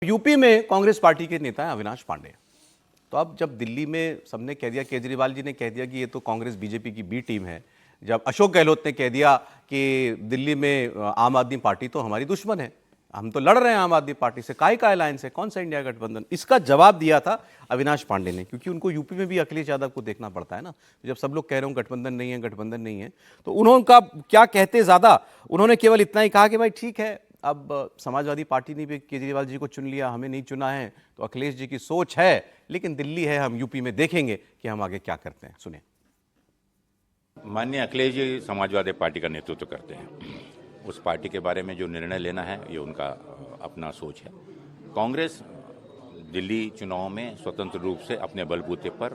UP में Congress party के नेता हैं अविनाश पांडे। तो अब जब दिल्ली में सबने कह दिया, केजरीवाल जी ने कह दिया कि ये तो कांग्रेस बीजेपी की बी टीम है, जब अशोक गहलोत ने कह दिया कि दिल्ली में आम आदमी पार्टी तो हमारी दुश्मन है, हम तो लड़ रहे हैं आम आदमी पार्टी से, काय का अलायंस है, कौन सा इंडिया गठबंधन, इसका जवाब दिया था अविनाश पांडे ने। क्योंकि उनको यूपी में भी अखिलेश यादव को देखना पड़ता है ना, जब सब लोग कह रहे हो गठबंधन नहीं है, गठबंधन नहीं है, तो उन्होंने क्या कहते ज्यादा, उन्होंने केवल इतना ही कहा कि भाई ठीक है, अब समाजवादी पार्टी ने भी केजरीवाल जी को चुन लिया, हमें नहीं चुना है, तो अखिलेश जी की सोच है, लेकिन दिल्ली है, हम यूपी में देखेंगे कि हम आगे क्या करते हैं। सुने। माननीय अखिलेश जी समाजवादी पार्टी का नेतृत्व करते हैं। उस पार्टी के बारे में जो निर्णय लेना है ये उनका अपना सोच है। कांग्रेस दिल्ली चुनाव में स्वतंत्र रूप से अपने बलबूते पर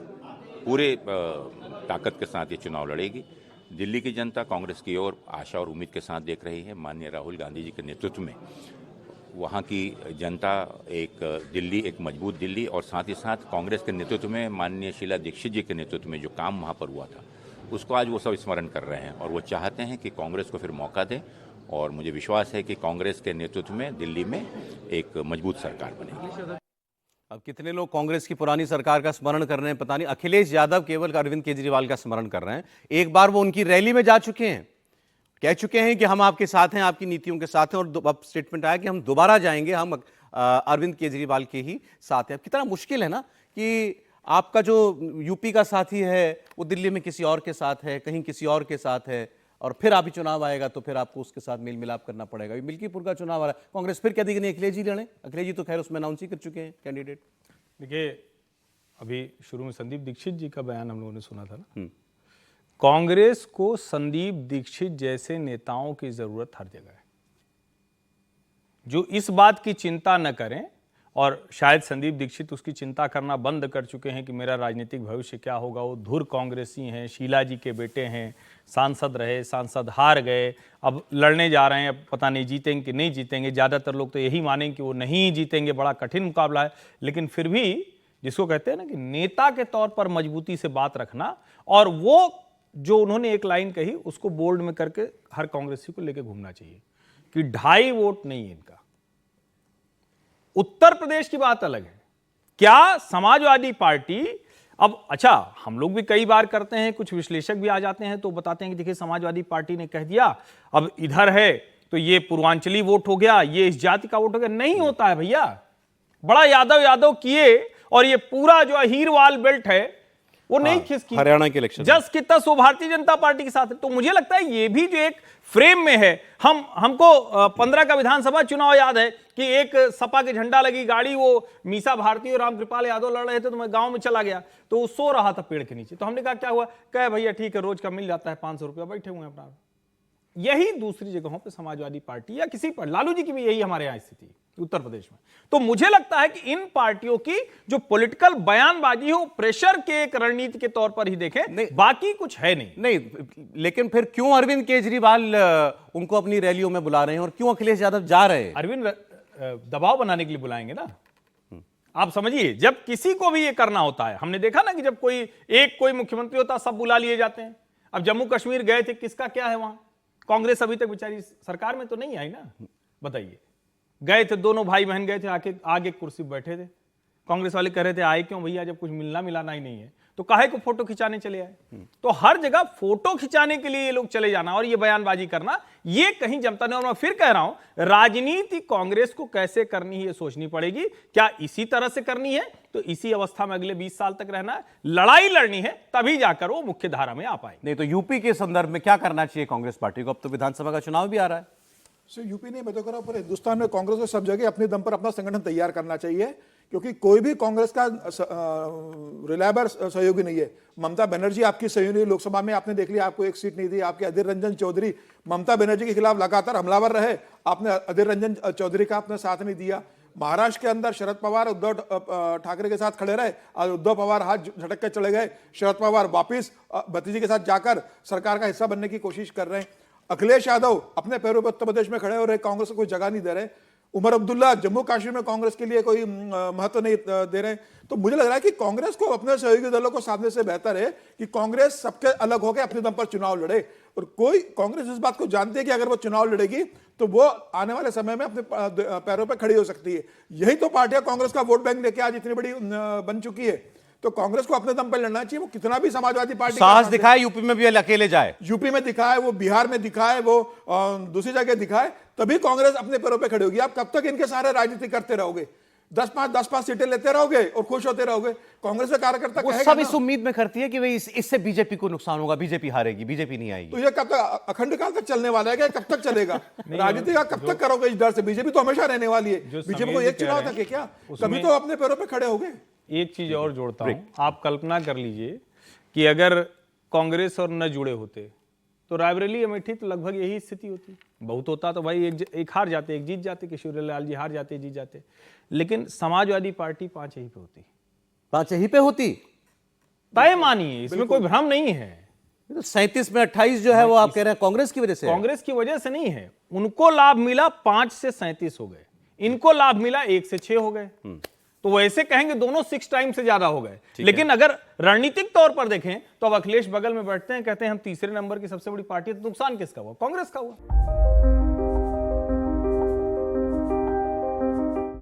पूरे ताकत के साथ ये चुनाव लड़ेगी। दिल्ली की जनता कांग्रेस की ओर आशा और उम्मीद के साथ देख रही है। माननीय राहुल गांधी जी के नेतृत्व में वहाँ की जनता एक दिल्ली, एक मजबूत दिल्ली, और साथ ही साथ कांग्रेस के नेतृत्व में माननीय शीला दीक्षित जी के नेतृत्व में जो काम वहाँ पर हुआ था, उसको आज वो सब स्मरण कर रहे हैं और वो चाहते हैं कि कांग्रेस को फिर मौका दें। और मुझे विश्वास है कि कांग्रेस के नेतृत्व में दिल्ली में एक मजबूत सरकार बनेगी। अब कितने लोग कांग्रेस की पुरानी सरकार का स्मरण कर रहे हैं पता नहीं, अखिलेश यादव केवल अरविंद केजरीवाल का स्मरण कर रहे हैं। एक बार वो उनकी रैली में जा चुके हैं, कह चुके हैं कि हम आपके साथ हैं, आपकी नीतियों के साथ हैं, और अब स्टेटमेंट आया कि हम दोबारा जाएंगे, हम अरविंद केजरीवाल के ही साथ हैं। कितना मुश्किल है ना कि आपका जो यूपी का साथी है वो दिल्ली में किसी और के साथ है, कहीं किसी और के साथ है, और फिर आप ही चुनाव आएगा तो फिर आपको उसके साथ मेल मिलाप करना पड़ेगा। मिल्कीपुर का चुनाव आ रहा है, कांग्रेस फिर कह देगी नहीं अखिलेश जी लड़े। अखिलेश जी तो खैर उसमें अनाउंस ही कर चुके हैं कैंडिडेट। देखिए, अभी शुरू में संदीप दीक्षित जी का बयान हम लोगों ने सुना था ना। कांग्रेस को संदीप दीक्षित जैसे नेताओं की जरूरत हर जगह है, जो इस बात की चिंता न करें, और शायद संदीप दीक्षित उसकी चिंता करना बंद कर चुके हैं कि मेरा राजनीतिक भविष्य क्या होगा। वो धुर कांग्रेसी हैं, शीला जी के बेटे हैं, सांसद रहे, सांसद हार गए, अब लड़ने जा रहे हैं, अब पता नहीं जीतेंगे कि नहीं जीतेंगे। ज़्यादातर लोग तो यही मानेंगे कि वो नहीं जीतेंगे, बड़ा कठिन मुकाबला है। लेकिन फिर भी जिसको कहते हैं ना कि नेता के तौर पर मजबूती से बात रखना, और वो जो उन्होंने एक लाइन कही उसको बोल्ड में करके हर कांग्रेसी को लेकर घूमना चाहिए कि 2.5 वोट नहीं है इनका। उत्तर प्रदेश की बात अलग है। क्या समाजवादी पार्टी, अब अच्छा, हम लोग भी कई बार करते हैं, कुछ विश्लेषक भी आ जाते हैं तो बताते हैं कि देखिए समाजवादी पार्टी ने कह दिया अब इधर है तो ये पूर्वांचली वोट हो गया, ये इस जाति का वोट हो गया। नहीं होता है भैया। बड़ा यादव यादव किए, और ये पूरा जो अहीरवाल बेल्ट है वो नहीं खिसकी। हरियाणा के इलेक्शन जस की तस वो भारतीय जनता पार्टी के साथ है। तो मुझे लगता है ये भी जो एक फ्रेम में है, हमको 15 का विधानसभा चुनाव याद है कि एक सपा के झंडा लगी गाड़ी, वो मीसा भारती और रामकृपाल यादव लड़ रहे थे, तो मैं गांव में चला गया तो वो सो रहा था पेड़ के नीचे। तो हमने कहा क्या हुआ, कहे भैया ठीक है, रोज का मिल जाता है 500 रुपया, बैठे हुए हैं अपना। यही दूसरी जगहों पे समाजवादी पार्टी या किसी पर, लालू जी की भी यही हमारे यहां स्थिति उत्तर प्रदेश में। तो मुझे लगता है कि इन पार्टियों की जो पॉलिटिकल बयानबाजी हो, प्रेशर के एक रणनीति के तौर पर ही देखें, बाकी कुछ है नहीं। लेकिन फिर क्यों अरविंद केजरीवाल उनको अपनी रैलियों में बुला रहे हैं और क्यों अखिलेश यादव जा रहे हैं? अरविंद दबाव बनाने के लिए बुलाएंगे ना। आप समझिए, जब किसी को भी ये करना होता है, हमने देखा ना कि जब कोई मुख्यमंत्री होता सब बुला लिए जाते हैं। अब जम्मू कश्मीर गए थे, किसका क्या है वहां? कांग्रेस अभी तक बेचारी सरकार में तो नहीं आई ना। बताइए, गए थे, दोनों भाई बहन गए थे, आगे कुर्सी पर बैठे थे। कांग्रेस वाले कह रहे थे आए क्यों भैया, जब कुछ मिलना मिलाना ही नहीं है, तो काहे को फोटो खिंचाने चले आए? तो हर जगह फोटो खिंचाने के लिए ये लोग चले जाना और ये बयानबाजी करना, ये कहीं जमता नहीं। और मैं फिर कह रहा हूं, राजनीति कांग्रेस को कैसे करनी है ये सोचनी पड़ेगी। क्या इसी तरह से करनी है तो इसी अवस्था में अगले 20 साल तक रहना है, लड़ाई लड़नी है, तभी जाकर वो मुख्य धारा में आ पाए। नहीं तो यूपी के संदर्भ में क्या करना चाहिए कांग्रेस पार्टी को? अब तो विधानसभा का चुनाव भी आ रहा है। यूपी नहीं, मैं तो कह रहा हूं पूरे हिंदुस्तान में कांग्रेस को सब जगह अपने दम पर अपना संगठन तैयार करना चाहिए, क्योंकि कोई भी कांग्रेस का रिलायबल सहयोगी नहीं है। ममता बनर्जी आपकी सहयोगी, लोकसभा में आपने देख लिया, आपको एक सीट नहीं दी। आपके अधीर रंजन चौधरी ममता बनर्जी के खिलाफ लगातार हमलावर रहे, आपने अधीर रंजन चौधरी का अपना साथ नहीं दिया। महाराष्ट्र के अंदर शरद पवार उद्धव ठाकरे के साथ खड़े रहे, और उद्धव पवार हाथ झटक के चले गए। शरद पवार वापिस भतीजे के साथ जाकर सरकार का हिस्सा बनने की कोशिश कर रहे हैं। अखिलेश यादव अपने पैरों पर उत्तर प्रदेश में खड़े हो रहे, कांग्रेस को कोई जगह नहीं दे रहे। उमर अब्दुल्ला जम्मू कश्मीर में कांग्रेस के लिए कोई महत्व नहीं दे रहे हैं। तो मुझे लग रहा है कि कांग्रेस को अपने सहयोगी दलों को साधने से बेहतर है कि कांग्रेस सबके अलग होकर अपने दम पर चुनाव लड़े। और कोई कांग्रेस इस बात को जानती है कि अगर वो चुनाव लड़ेगी तो वो आने वाले समय में अपने पैरों पर खड़ी हो सकती है। यही तो पार्टियां कांग्रेस का वोट बैंक लेके आज इतनी बड़ी बन चुकी है। तो कांग्रेस को अपने दम पर लड़ना चाहिए। वो कितना भी समाजवादी पार्टी साहस दिखाए, यूपी में भी अकेले जाए, यूपी में दिखाए, वो बिहार में दिखाए, वो दूसरी जगह दिखाए, तभी कांग्रेस अपने पैरों पे खड़ी होगी। आप कब तक इनके सारे राजनीति करते रहोगे? 10-5 सीटें लेते रहोगे और खुश होते रहोगे? कांग्रेस का कार्यकर्ता वो कहेगा सब ना, इस उम्मीद में करती है कि भाई इससे बीजेपी को नुकसान होगा, बीजेपी हारेगी, बीजेपी नहीं आएगी। तो ये कब तक अखंड काल तक चलने वाला है? क्या कब तक चलेगा? राजनीति का कब तक करोगे इस डर से? बीजेपी तो हमेशा रहने वाली है। बीजेपी को एक चुनाव तक है क्या? कभी तो अपने पैरों पे खड़े होगे। एक चीज और जोड़ता हूं, आप कल्पना कर लीजिए कि अगर कांग्रेस और न जुड़े होते तो रायबरेली अमेठी तो लगभग यही स्थिति होती। बहुत होता तो भाई एक हार जाते, एक जीत जाते, किशोरीलाल जी हार जाते, जीत जाते। लेकिन समाजवादी पार्टी 5 यहीं पे होती, 5 यहीं पे होती, तय मानिए, इसमें कोई भ्रम नहीं है। 37 में 28 जो है वो आप कह रहे हैं कांग्रेस की वजह से है। कांग्रेस की वजह से नहीं है, उनको लाभ मिला 5 से 37 हो गए, इनको लाभ मिला 1 से 6 हो गए। तो वैसे कहेंगे दोनों 6 टाइम से ज्यादा हो गए। लेकिन अगर रणनीतिक तौर पर देखें तो अब अखिलेश बगल में बैठते हैं, कहते हैं हम तीसरे नंबर की सबसे बड़ी पार्टी, तो नुकसान किसका हुआ? कांग्रेस का हुआ।